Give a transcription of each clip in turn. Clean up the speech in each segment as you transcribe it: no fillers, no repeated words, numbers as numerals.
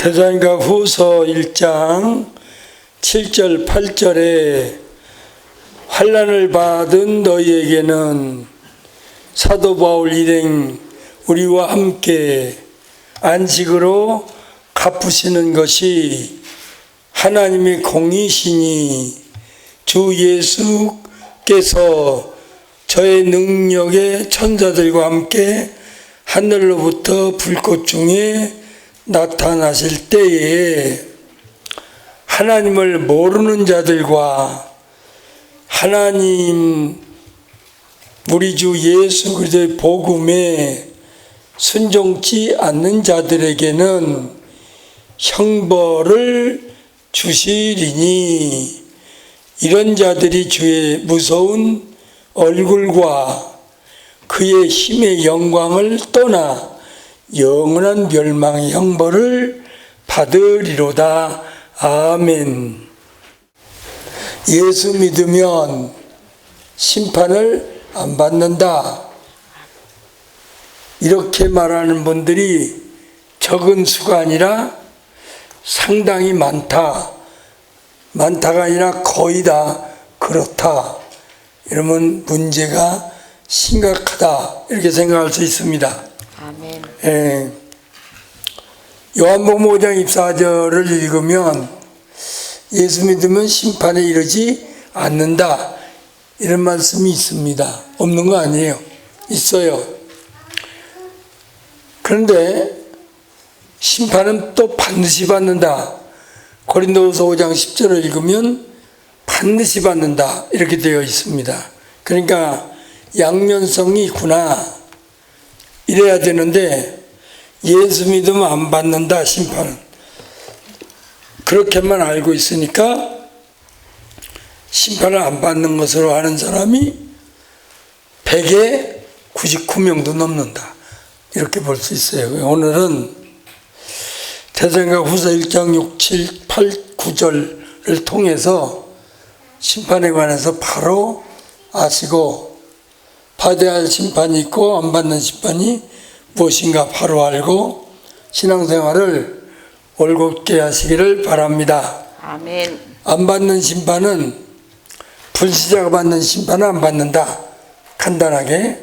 데살로니가 후서 1장 7절 8절에 환난을 받은 너희에게는 사도 바울 일행 우리와 함께 안식으로 갚으시는 것이 하나님의 공이시니 주 예수께서 저의 능력의 천사들과 함께 하늘로부터 불꽃 중에 나타나실 때에 하나님을 모르는 자들과 하나님 우리 주 예수 그리스도의 복음에 순종치 않는 자들에게는 형벌을 주시리니 이런 자들이 주의 무서운 얼굴과 그의 힘의 영광을 떠나 영원한 멸망의 형벌을 받으리로다. 아멘. 예수 믿으면 심판을 안 받는다. 이렇게 말하는 분들이 적은 수가 아니라 상당히 많다. 많다가 아니라 거의 다 그렇다. 이러면 문제가 심각하다. 이렇게 생각할 수 있습니다. 아멘. 요한복음 5장 24절을 읽으면 예수 믿으면 심판에 이르지 않는다. 이런 말씀이 있습니다. 없는 거 아니에요. 있어요. 그런데 심판은 또 반드시 받는다. 고린도후서 5장 10절을 읽으면 반드시 받는다. 이렇게 되어 있습니다. 그러니까 양면성이 있구나. 이래야 되는데 예수 믿으면 안 받는다. 심판은. 그렇게만 알고 있으니까 심판을 안 받는 것으로 하는 사람이 100에 99명도 넘는다. 이렇게 볼 수 있어요. 오늘은 데살로니가 후서 1장 6, 7, 8, 9절을 통해서 심판에 관해서 바로 아시고 받아야 할 심판이 있고 안 받는 심판이 무엇인가 바로 알고 신앙생활을 올곧게 하시기를 바랍니다. 아멘. 안 받는 심판은 불신자가 받는 심판은 안 받는다. 간단하게.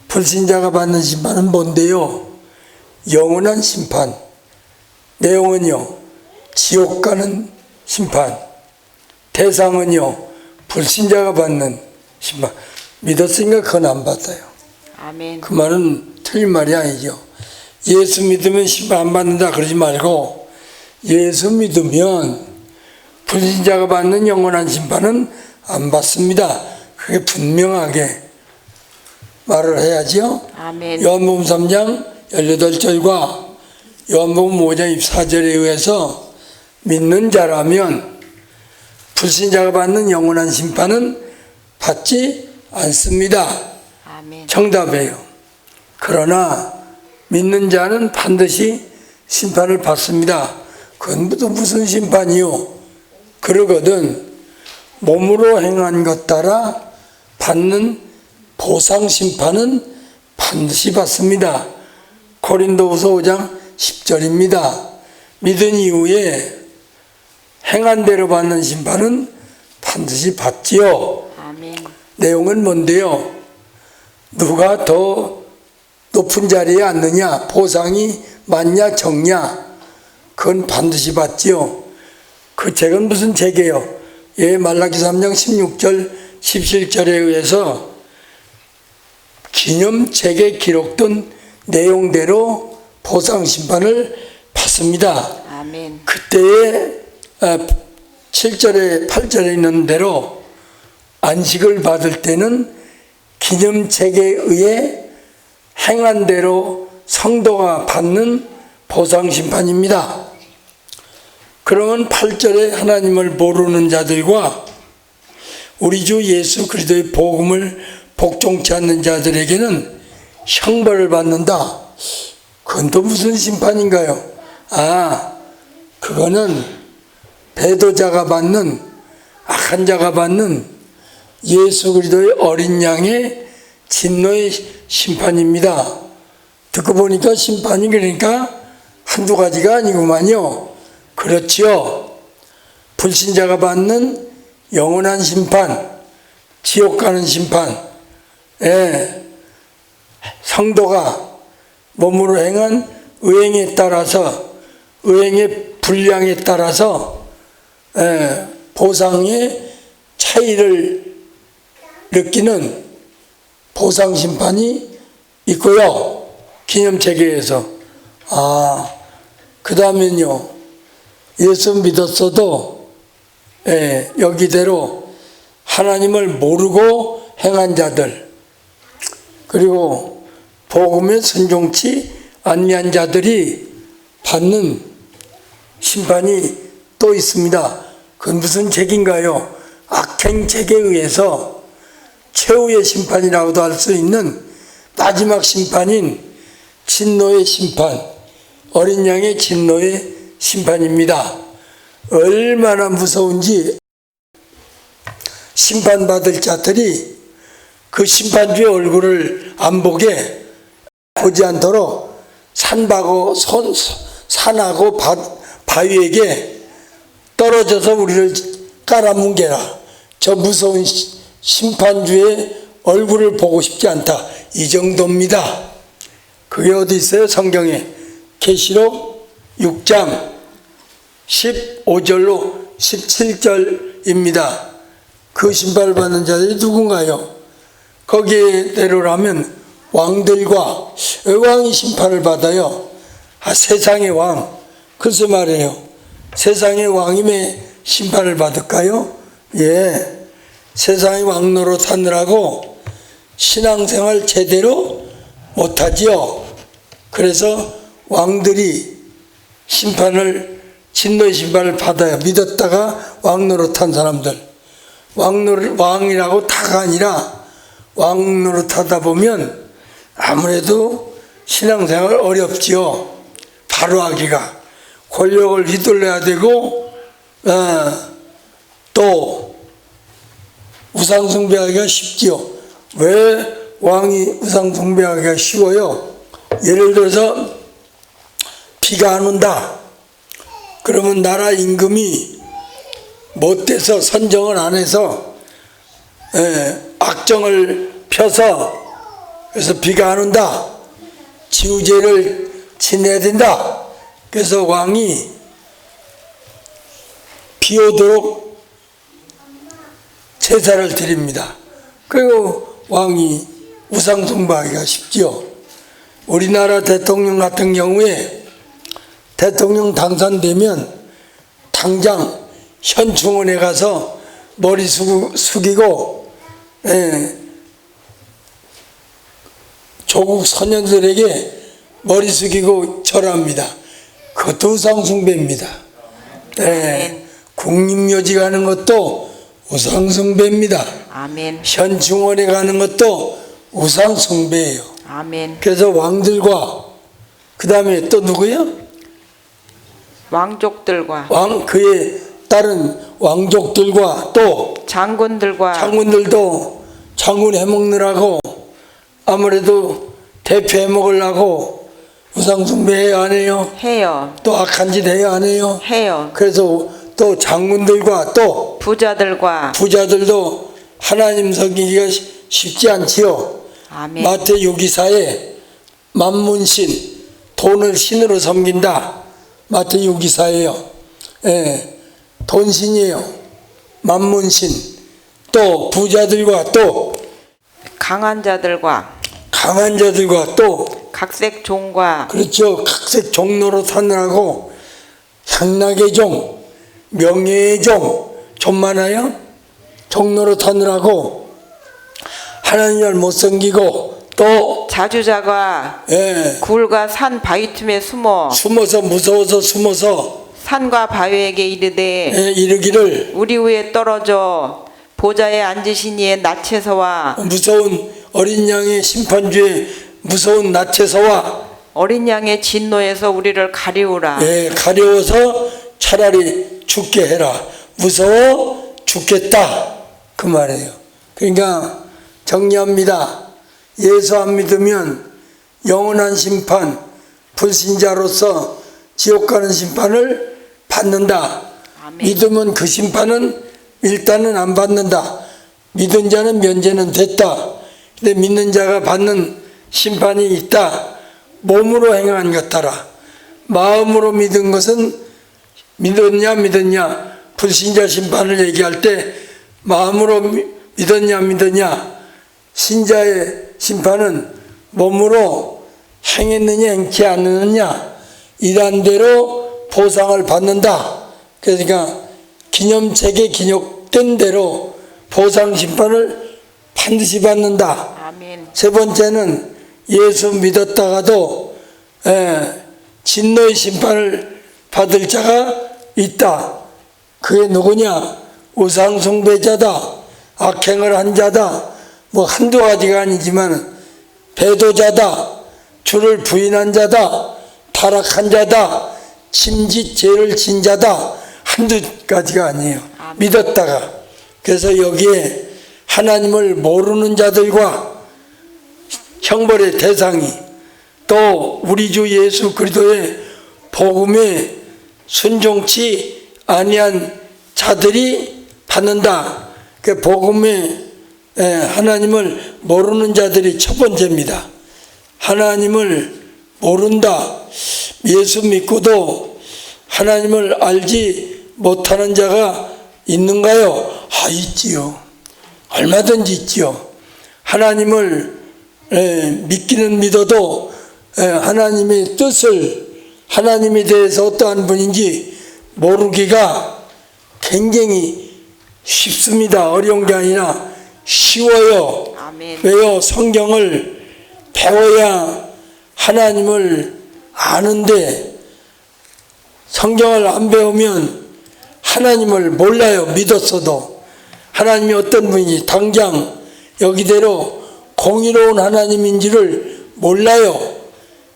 불신자가 받는 심판은 뭔데요? 영원한 심판. 내용은요, 지옥 가는 심판. 대상은요, 불신자가 받는 심판. 믿었으니까 그건 안 받아요. 아멘. 그 말은 틀린 말이 아니죠. 예수 믿으면 심판 안 받는다 그러지 말고 예수 믿으면 불신자가 받는 영원한 심판은 안 받습니다. 그게 분명하게 말을 해야죠. 아멘. 요한복음 3장 18절과 요한복음 5장 24절에 의해서 믿는 자라면 불신자가 받는 영원한 심판은 받지 않습니다. 아멘. 정답이에요. 그러나 믿는 자는 반드시 심판을 받습니다. 그건 또 무슨 심판이요? 그러거든 몸으로 행한 것 따라 받는 보상 심판은 반드시 받습니다. 고린도후서 5장 10절입니다. 믿은 이후에 행한 대로 받는 심판은 반드시 받지요. 아멘. 내용은 뭔데요? 누가 더 높은 자리에 앉느냐, 보상이 많냐, 적냐, 그건 반드시 받지요. 그 책은 무슨 책이에요? 말라기 3장 16절, 17절에 의해서 기념책에 기록된 내용대로 보상 심판을 받습니다. 아멘. 그때에 7절에 8절에 있는 대로 안식을 받을 때는 기념책에 의해 행한 대로 성도가 받는 보상 심판입니다. 그러면 8절에 하나님을 모르는 자들과 우리 주 예수 그리스도의 복음을 복종치 않는 자들에게는 형벌을 받는다. 그건 또 무슨 심판인가요? 그거는 배도자가 받는, 악한 자가 받는 예수 그리스도의 어린 양의 진노의 심판입니다. 듣고 보니까 심판이 그러니까 한두 가지가 아니구만요. 그렇지요. 불신자가 받는 영원한 심판, 지옥 가는 심판, 성도가 몸으로 행한 의행에 따라서, 의행의 분량에 따라서 보상의 차이를 느끼는 보상 심판이 있고요. 기념체계에서. 그 다음엔요, 예수 믿었어도 여기대로 하나님을 모르고 행한 자들, 그리고 복음에 순종치 아니한 자들이 받는 심판이 또 있습니다. 그건 무슨 책인가요? 악행책에 의해서 최후의 심판이라고도 할 수 있는 마지막 심판인 진노의 심판, 어린 양의 진노의 심판입니다. 얼마나 무서운지 심판받을 자들이 그 심판주의 얼굴을 안 보지 않도록 산하고 바위에게 떨어져서 우리를 깔아뭉개라. 저 무서운 심판주의 얼굴을 보고 싶지 않다. 이 정도입니다. 그게 어디 있어요? 성경에. 계시록 6장 15절로 17절입니다. 그 심판을 받는 자들이 누군가요? 거기에대로라면 왕들과 왕이 심판을 받아요. 세상의 왕. 글쎄 말이에요. 세상의 왕임의 심판을 받을까요? 예. 세상의 왕 노릇하느라고 신앙생활 제대로 못하지요. 그래서 왕들이 진노의 심판을 받아요. 믿었다가 왕 노릇한 사람들. 왕이라고 다가 아니라 왕 노릇하다 보면 아무래도 신앙생활 어렵지요. 바로 하기가. 권력을 휘둘러야 되고, 또 우상숭배하기가 쉽지요. 왜 왕이 우상숭배하기가 쉬워요? 예를 들어서 비가 안 온다. 그러면 나라 임금이 못돼서 선정을 안 해서 악정을 펴서, 그래서 비가 안 온다. 지우개를 지내야 된다. 그래서 왕이 비 오도록 제사를 드립니다. 그리고 왕이 우상숭배하기가 쉽지요. 우리나라 대통령 같은 경우에 대통령 당선되면 당장 현충원에 가서 머리 숙이고 조국 소년들에게 머리 숙이고 절합니다. 그것도 우상숭배입니다. 국립묘지 가는 것도 우상숭배입니다. 아멘. 현충원에 가는 것도 우상숭배예요. 아멘. 그래서 왕들과 그 다음에 또 누구요? 왕족들과 그에 따른 왕족들과 또 장군들도 장군 해먹느라고 아무래도 대표 해먹으려고 우상숭배해야 안 해요? 해요. 또 악한 짓 해야 안 해요? 해요. 그래서 또 장군들과 또 부자들도 하나님 섬기기가 쉽지 않지요. 아멘. 마태복음 6기사에 만문신, 돈을 신으로 섬긴다. 마태복음 6기사예요. 돈신이에요. 만문신. 또 부자들과 또 강한 자들과 또 각색 종과 그렇죠. 각색 종로로 사느라고 향락의 종, 명예의 좀 많아요. 종로로 타느라고 하나님을 못 섬기고 또 자주자가 굴과 산 바위 틈에 숨어서 무서워서 숨어서 산과 바위에게 이르기를 우리 위에 떨어져 보좌에 앉으신 이의 낯에서와 무서운 어린 양의 심판주의 무서운 낯에서와 어린 양의 진노에서 우리를 가리우라. 가려워서 차라리 죽게 해라. 무서워 죽겠다. 그 말이에요. 그러니까 정리합니다. 예수 안 믿으면 영원한 심판, 불신자로서 지옥 가는 심판을 받는다. 아멘. 믿으면 그 심판은 일단은 안 받는다. 믿은 자는 면제는 됐다. 근데 믿는 자가 받는 심판이 있다. 몸으로 행한 것 따라. 마음으로 믿은 것은 믿었냐 불신자 심판을 얘기할 때 마음으로 믿었냐 신자의 심판은 몸으로 행했느냐 행치 않느냐 이란 대로 보상을 받는다. 그러니까 기념책에 기록된 대로 보상 심판을 반드시 받는다. 아멘. 세 번째는 예수 믿었다가도 진노의 심판을 받을 자가 있다. 그게 누구냐? 우상 숭배자다. 악행을 한 자다. 뭐 한두 가지가 아니지만 배도자다. 주를 부인한 자다. 타락한 자다. 심짓 죄를 진 자다. 한두 가지가 아니에요. 믿었다가. 그래서 여기에 하나님을 모르는 자들과 형벌의 대상이 또 우리 주 예수 그리스도의 복음에 순종치 아니한 자들이 받는다. 그 복음에 하나님을 모르는 자들이 첫 번째입니다. 하나님을 모른다. 예수 믿고도 하나님을 알지 못하는 자가 있는가요? 있지요. 얼마든지 있지요. 하나님을 믿기는 믿어도 하나님의 뜻을 하나님에 대해서 어떠한 분인지 모르기가 굉장히 쉽습니다. 어려운 게 아니라 쉬워요. 아멘. 왜요? 성경을 배워야 하나님을 아는데 성경을 안 배우면 하나님을 몰라요. 믿었어도 하나님이 어떤 분인지 당장 여기대로 공의로운 하나님인지를 몰라요.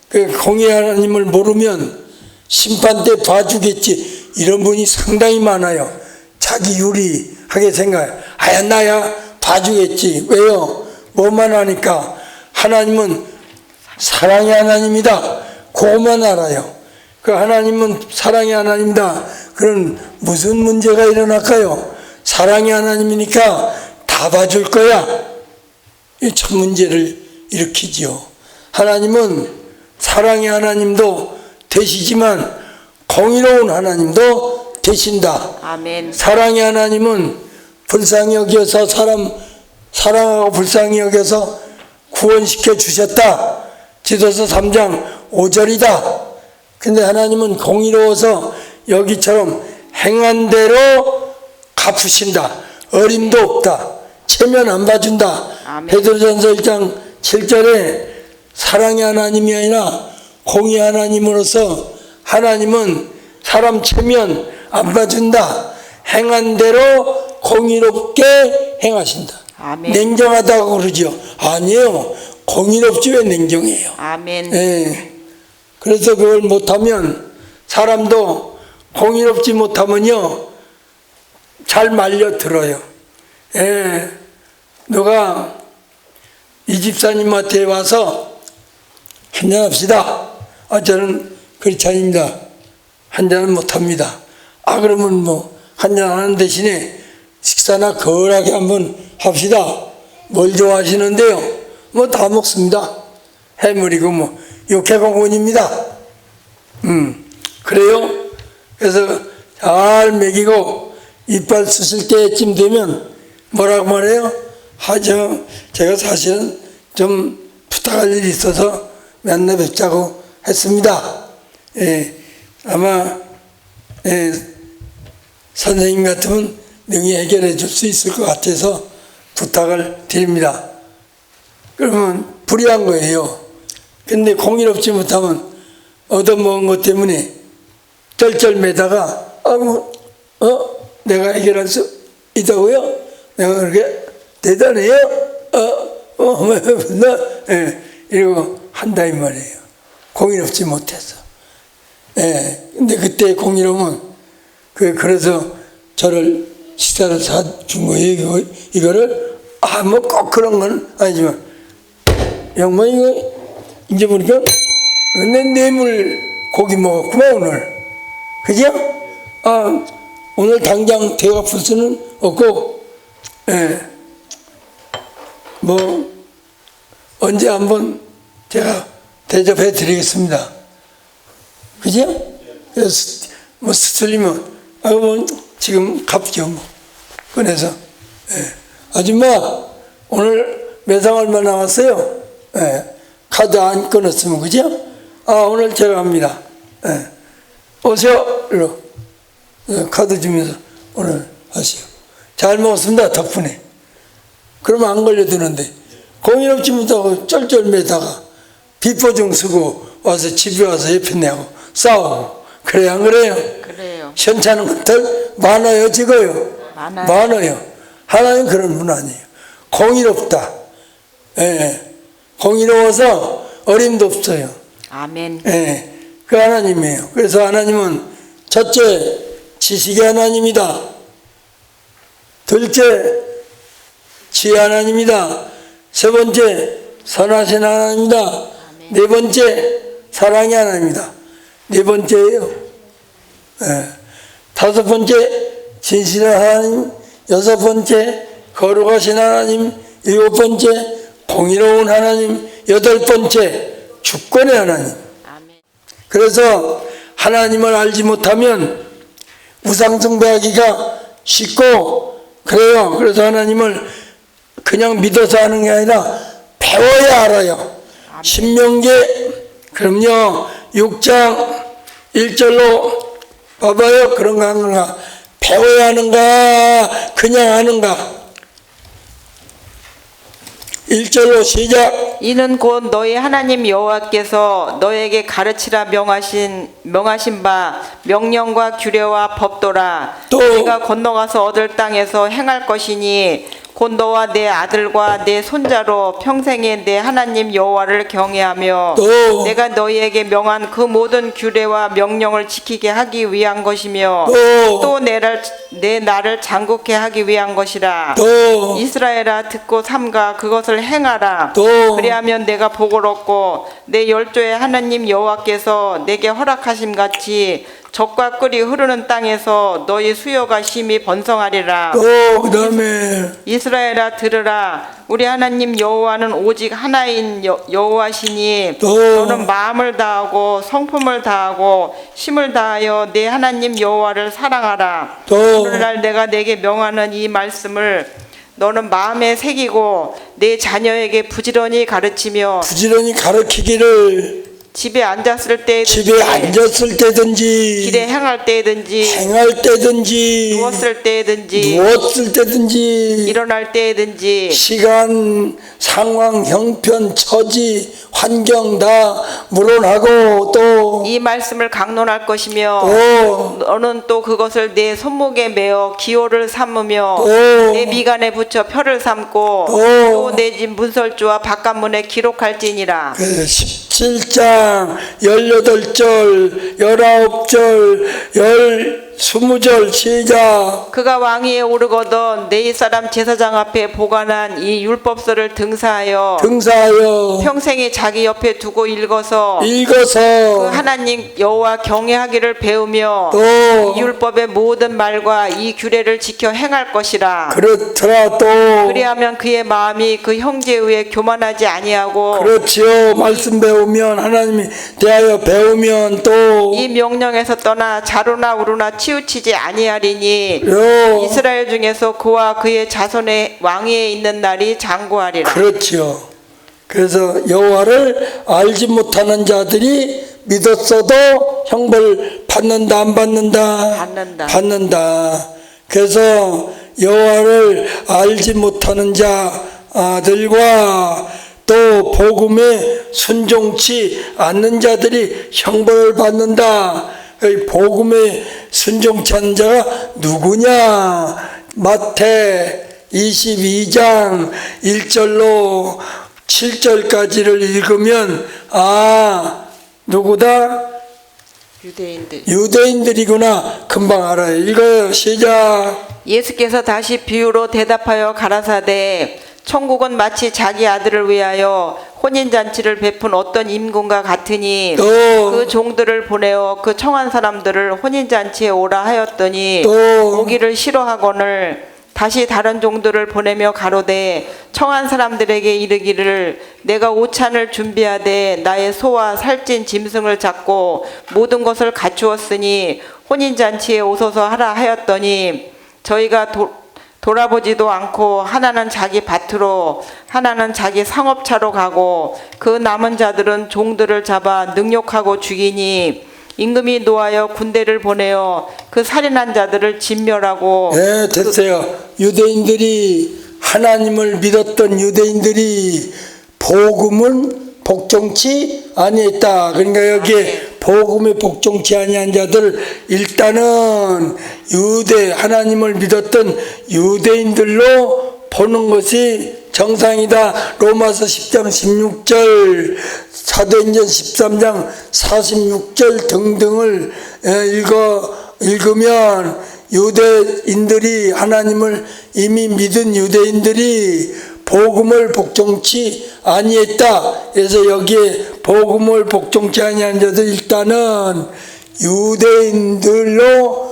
그 공의 하나님을 모르면 심판 때 봐주겠지 이런 분이 상당히 많아요. 자기 유리하게 생각해요. 나야 봐주겠지. 왜요? 뭐만 하니까 하나님은 사랑의 하나님이다. 그것만 알아요. 그 하나님은 사랑의 하나님이다. 그럼 무슨 문제가 일어날까요? 사랑의 하나님이니까 다 봐줄 거야. 이 첫 문제를 일으키지요. 하나님은 사랑의 하나님도 되시지만 공의로운 하나님도 되신다. 아멘. 사랑의 하나님은 불쌍히 여겨서 사랑하고 불쌍히 여겨서 구원시켜 주셨다. 지도서 3장 5절이다. 근데 하나님은 공의로워서 여기처럼 행한 대로 갚으신다. 어림도 없다. 체면 안 봐준다. 베드로전서 1장 7절에 사랑의 하나님이 아니라 공의 하나님으로서 하나님은 사람 체면 안 봐준다. 행한 대로 공의롭게 행하신다. 아멘. 냉정하다고 그러죠. 아니에요. 공의롭지 왜 냉정해요. 아멘. 그래서 그걸 못하면 사람도 공의롭지 못하면요 잘 말려 들어요. 누가 이 집사님한테 와서 한잔 합시다. 저는 그렇지 않습니다. 한잔은 못합니다. 그러면 뭐 한잔 하는 대신에 식사나 거하게 한번 합시다. 뭘 좋아하시는데요? 뭐 다 먹습니다. 해물이고 뭐 육해공원입니다. 그래요? 그래서 잘 먹이고 이빨 쓰실 때쯤 되면 뭐라고 말해요? 제가 사실은 좀 부탁할 일이 있어서 만나 뵙자고 했습니다. 아마 선생님 같으면 능히 해결해 줄 수 있을 것 같아서 부탁을 드립니다. 그러면 불의한 거예요. 근데 공의롭지 못하면 얻어먹은 것 때문에 쩔쩔매다가 내가 해결할 수 있다고요? 내가 그렇게 대단해요? 이러고 한다 이 말이에요. 공의롭지 못해서. 근데 그때 공의로우면 그래서 저를 식사를 사준 거예요. 이거를 뭐 꼭 그런 건 아니지만 양반 이거 이제 보니까 내 뇌물 고기 먹었구만 오늘. 그죠? 아, 오늘 당장 배고플 수는 없고, 예. 뭐 언제 한번 제가 대접해 드리겠습니다. 그죠? 그래서 뭐 틀리면 뭐 지금 갚죠 뭐 꺼내서. 예. 아줌마 오늘 매상 얼마 나왔어요? 예. 카드 안 끊었으면 그죠? 아 오늘 제가 합니다. 예. 오세요 일로. 예. 카드 주면서 오늘 하시오. 잘 먹었습니다 덕분에. 그러면 안 걸려드는데 공인업체 못하고 쩔쩔매다가 비포증 쓰고 와서 집에 와서 옆에 내고 싸우고 그래요 안 그래요? 그래요. 현찮은 것들 많아요 적어요? 많아요. 하나님 그런 분 아니에요. 공의롭다. 예. 공의로워서 어림도 없어요. 아멘. 예. 그 하나님이에요. 그래서 하나님은 첫째 지식의 하나님이다. 둘째 지혜 하나님이다. 세 번째 선하신 하나님이다. 네 번째 사랑의 하나님이다. 네 번째예요. 예. 다섯 번째 진실한 하나님. 여섯 번째 거룩하신 하나님. 일곱 번째 공의로운 하나님. 여덟 번째 주권의 하나님. 아멘. 그래서 하나님을 알지 못하면 우상숭배하기가 쉽고 그래요. 그래서 하나님을 그냥 믿어서 하는 게 아니라 배워야 알아요. 신명기 그럼요 6장 1절로 봐봐요. 그런 거 하는가 배워야 하는가 그냥 하는가. 1절로 시작. 이는 곧 너희 하나님 여호와께서 너에게 가르치라 명하신 바 명령과 규례와 법도라. 또 네가 건너가서 얻을 땅에서 행할 것이니 곧 너와 내 아들과 내 손자로 평생에 내 하나님 여호와를 경외하며 또 내가 너희에게 명한 그 모든 규례와 명령을 지키게 하기 위한 것이며 또 내 나를 장국케 하기 위한 것이라. 또 이스라엘아 듣고 삼가 그것을 행하라. 또 그리하면 내가 복을 얻고 내 열조의 하나님 여호와께서 내게 허락하심 같이 젖과 꿀이 흐르는 땅에서 너희 수요가 심히 번성하리라. 또 그다음에 이스라엘아 들으라. 우리 하나님 여호와는 오직 하나인 여호와시니 또 너는 마음을 다하고 성품을 다하고 힘을 다하여 내 하나님 여호와를 사랑하라. 또 오늘날 내가 내게 명하는 이 말씀을 너는 마음에 새기고 내 자녀에게 부지런히 가르치며 가르치기를 집에 앉았을 때든지 집에 앉았을 때든지 길에 행할 때든지 행할 때든지 누웠을 때든지 누웠을 때든지 일어날 때든지 시간, 상황, 형편, 처지, 환경 다 물어나고 또 이 말씀을 강론할 것이며 너는 또 그것을 내 손목에 메어 기호를 삼으며 내 미간에 붙여 표를 삼고 또 내 집 문설주와 바깥문에 기록할지니라. 17장 18절 19절 20절 시작. 그가 왕위에 오르거든 내 이사람 제사장 앞에 보관한 이 율법서를 등사하여 평생에 자기 옆에 두고 읽어서 그 하나님 여호와 경외하기를 배우며 이 율법의 모든 말과 이 규례를 지켜 행할 것이라. 그렇더라. 또 그리하면 그의 마음이 그 형제 위에 교만하지 아니하고 그렇지요. 말씀 배우면 하나님이 대하여 배우면 또 이 명령에서 떠나 자루나 우루나 치우치지 아니하리니 이스라엘 중에서 그와 그의 자손의 왕위에 있는 날이 장구하리라. 그렇지요. 그래서 여호와를 알지 못하는 자들이 믿었어도 형벌 받는다 안 받는다? 받는다. 그래서 여호와를 알지 못하는 자들과 또 복음에 순종치 않는 자들이 형벌을 받는다. 복음에 순종치 않는 자가 누구냐? 마태 22장 1절로 7절까지를 읽으면 누구다? 유대인들이구나. 금방 알아요. 읽어요. 시작. 예수께서 다시 비유로 대답하여 가라사대 천국은 마치 자기 아들을 위하여 혼인잔치를 베푼 어떤 임금과 같으니 또 그 종들을 보내어 그 청한 사람들을 혼인잔치에 오라 하였더니 또 오기를 싫어하거늘 다시 다른 종들을 보내며 가로되 청한 사람들에게 이르기를 내가 오찬을 준비하되 나의 소와 살찐 짐승을 잡고 모든 것을 갖추었으니 혼인잔치에 오소서 하라 하였더니 저희가 돌아보지도 않고 하나는 자기 밭으로 하나는 자기 상업차로 가고 그 남은 자들은 종들을 잡아 능욕하고 죽이니 임금이 노하여 군대를 보내어 그 살인한 자들을 진멸하고. 네, 됐어요. 유대인들이 하나님을 믿었던 유대인들이 복음은 복종치 아니했다. 그러니까 여기에 복음에 복종치 아니한 자들 일단은 하나님을 믿었던 유대인들로 보는 것이 정상이다. 로마서 10장 16절, 사도행전 13장 46절 등등을 읽으면 유대인들이 하나님을 이미 믿은 유대인들이 복음을 복종치 아니했다. 그래서 여기에 복음을 복종치 아니한 자들 일단은 유대인들로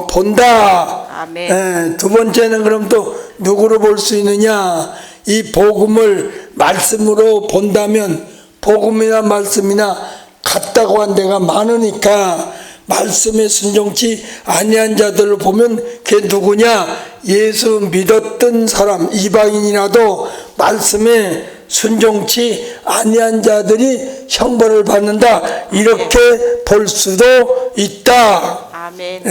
본다. 아멘. 두 번째는 그럼 또 누구로 볼 수 있느냐? 이 복음을 말씀으로 본다면 복음이나 말씀이나 같다고 한 데가 많으니까 말씀에 순종치 아니한 자들을 보면 그게 누구냐? 예수 믿었던 사람, 이방인이라도 말씀에 순종치 아니한 자들이 형벌을 받는다. 이렇게 볼 수도 있다. 아멘.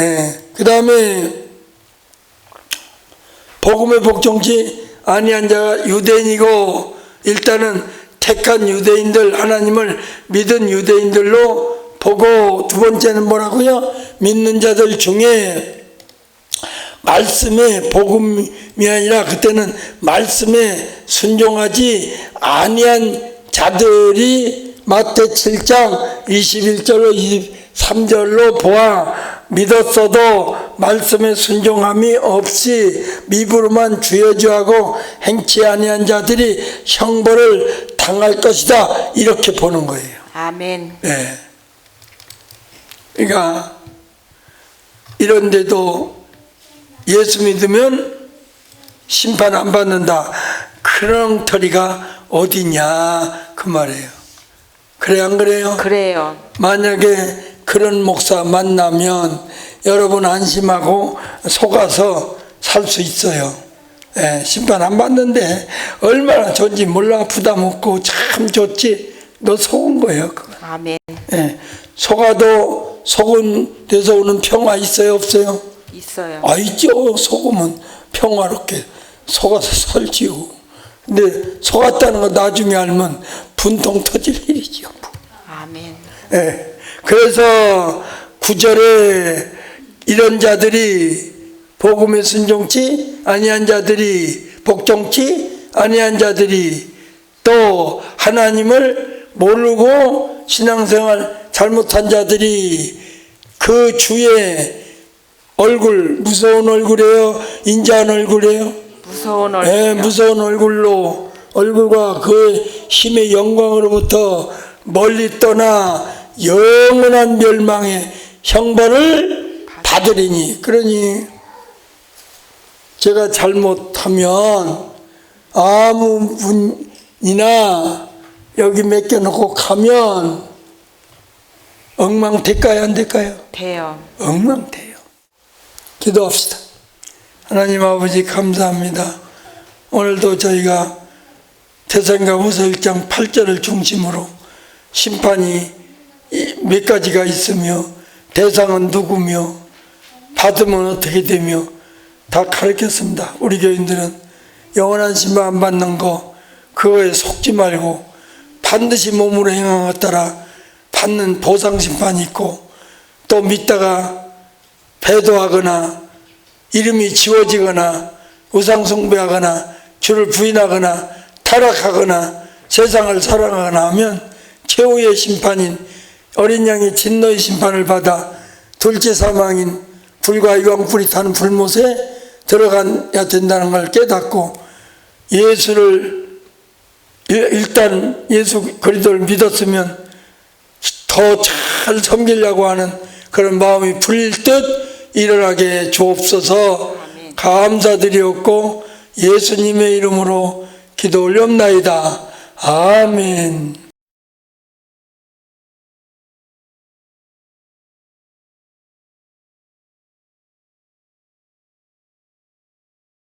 그 다음에 복음에 복종치 아니한 자가 유대인이고 일단은 택한 유대인들, 하나님을 믿은 유대인들로 보고, 두 번째는 뭐라고요? 믿는 자들 중에 말씀에 복음이 아니라 그때는 말씀에 순종하지 아니한 자들이 마태 7장 21절로 23절로 보아 믿었어도 말씀에 순종함이 없이 미부로만 주여주하고 행치 아니한 자들이 형벌을 당할 것이다. 이렇게 보는 거예요. 아멘. 네. 그러니까 이런데도 예수 믿으면 심판 안 받는다. 그런 터리가 어디냐 그 말이에요. 그래 안 그래요? 그래요. 만약에 그런 목사 만나면 여러분 안심하고 속아서 살 수 있어요. 심판 안 받는데 얼마나 좋은지 몰라. 부담 없고 참 좋지. 너 속은 거예요. 그거. 아멘. 속아도 속은 데서 오는 평화 있어요 없어요? 있어요. 있죠. 속으면 평화롭게 속아서 살지요. 근데 속았다는 거 나중에 알면 분통 터질 일이죠. 아멘. 그래서 9절에 이런 자들이 복음에 순종치 아니한 자들이, 복종치 아니한 자들이, 또 하나님을 모르고 신앙생활 잘못한 자들이 그 주의 얼굴, 무서운 얼굴이에요? 인자한 얼굴이에요? 무서운 얼굴. 무서운 얼굴과 그 힘의 영광으로부터 멀리 떠나 영원한 멸망의 형벌을 받으리니. 그러니 제가 잘못하면 아무 분이나 여기 맡겨놓고 가면 엉망될까요 안 될까요? 돼요. 엉망돼요. 기도합시다. 하나님 아버지 감사합니다. 오늘도 저희가 태산가후서 1장 8절을 중심으로 심판이 몇 가지가 있으며 대상은 누구며 받으면 어떻게 되며 다 가르쳤습니다. 우리 교인들은 영원한 심판 안 받는 거 그거에 속지 말고 반드시 몸으로 행한 것 따라 받는 보상 심판이 있고, 또 믿다가 배도하거나 이름이 지워지거나 우상 숭배하거나 주를 부인하거나 타락하거나 세상을 사랑하거나 하면 최후의 심판인 어린 양의 진노의 심판을 받아 둘째 사망인 불과 유황불이 타는 불못에 들어가야 된다는 걸 깨닫고 예수를 일단 예수 그리스도를 믿었으면 더 잘 섬기려고 하는 그런 마음이 풀릴 듯 일어나게 주옵소서. 감사드리옵고 예수님의 이름으로 기도 올렸나이다. 아멘.